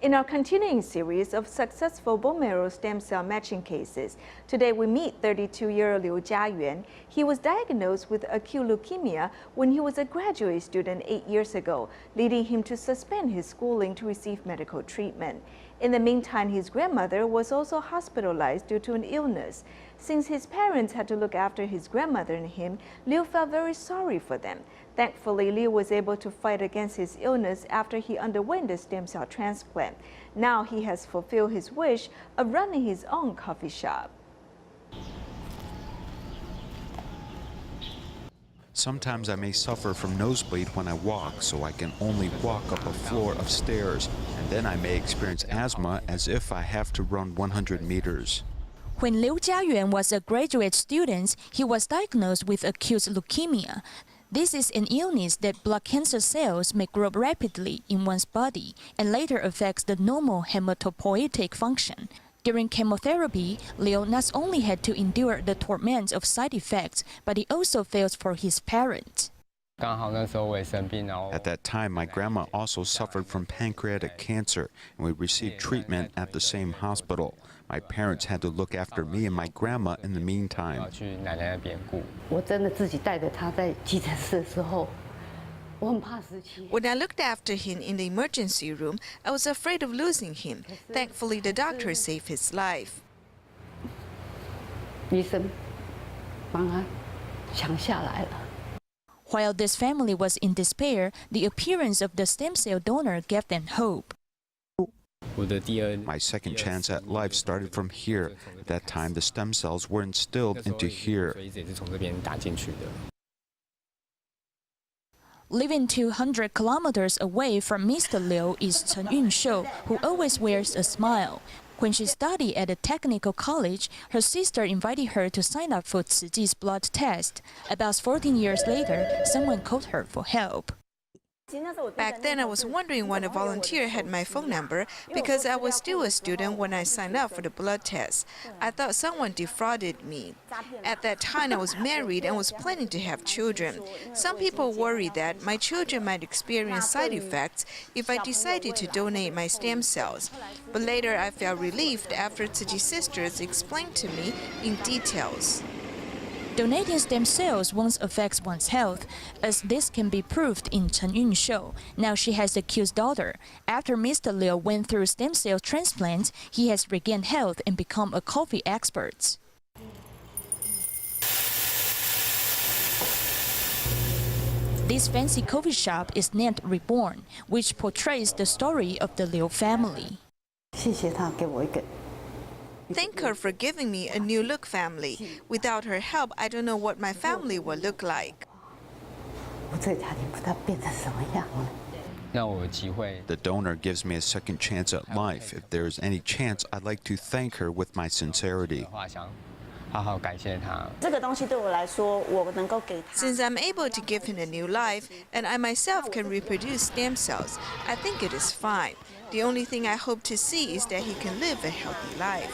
In our continuing series of successful bone marrow stem cell matching cases, today we meet 32-year-old Liu Jiayuan. He was diagnosed with acute leukemia when he was a graduate student 8 years ago, leading him to suspend his schooling to receive medical treatment. In the meantime, his grandmother was also hospitalized due to an illness. Since his parents had to look after his grandmother and him, Liu felt very sorry for them. Thankfully, Liu was able to fight against his illness after he underwent a stem cell transplant. Now he has fulfilled his wish of running his own coffee shop. Sometimes I may suffer from nosebleed when I walk, so I can only walk up a floor of stairs, and then I may experience asthma as if I have to run 100 meters. When Liu Jiayuan was a graduate student, he was diagnosed with acute leukemia. This is an illness that blood cancer cells may grow rapidly in one's body and later affects the normal hematopoietic function. During chemotherapy, Liu not only had to endure the torment of side effects, but he also felt for his parents. At that time, my grandma also suffered from pancreatic cancer, and we received treatment at the same hospital. My parents had to look after me and my grandma in the meantime. When I looked after him in the emergency room, I was afraid of losing him. Thankfully, the doctor saved his life. While this family was in despair, the appearance of the stem cell donor gave them hope. My second chance at life started from here. At that time, the stem cells were instilled into here. Living 200 kilometers away from Mr. Liu is Chen Yunshou, who always wears a smile. When she studied at a technical college, her sister invited her to sign up for Ciji's blood test. About 14 years later, someone called her for help. Back then, I was wondering when a volunteer had my phone number because I was still a student when I signed up for the blood test. I thought someone defrauded me. At that time, I was married and was planning to have children. Some people worry that my children might experience side effects if I decided to donate my stem cells. But later, I felt relieved after Ciji's sisters explained to me in details. Donating stem cells won't affect one's health, as this can be proved in Chen Yunshou. Now she has a cute daughter. After Mr. Liu went through stem cell transplant, he has regained health and become a coffee expert. This fancy coffee shop is named Reborn, which portrays the story of the Liu family. Thank her for giving me a new look family. Without her help, I don't know what my family would look like. The donor gives me a second chance at life. If there is any chance, I'd like to thank her with my sincerity. Since I'm able to give him a new life, and I myself can reproduce stem cells, I think it is fine. The only thing I hope to see is that he can live a healthy life.